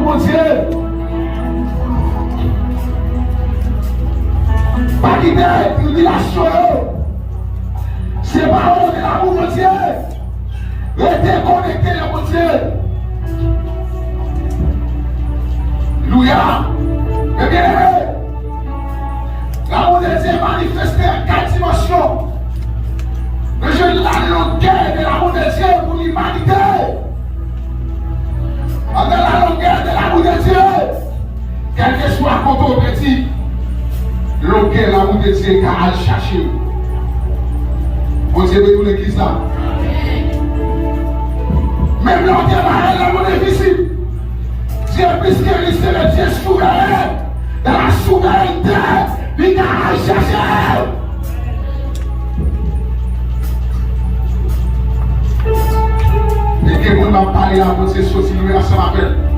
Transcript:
mon Dieu. Pas quitter une relation. C'est pas de l'amour, mon Dieu. Restez connecté, mon Dieu. Alléluia. Eh bien, l'amour de Dieu est manifesté en 4 dimensions. Mais je la longueur de l'amour de Dieu pour l'humanité. Avec la longueur de l'amour de Dieu, quel que soit quand on petit, longueur de l'amour de Dieu qu'à aller chercher. Bon Dieu, nous l'église là. Même longueur de l'amour difficile. Dieu, puisque c'est le Dieu souverain, dans la souveraineté, il a aller chercher. Et que vous m'en parlez là, vous êtes sorti, nous, là, ça m'appelle.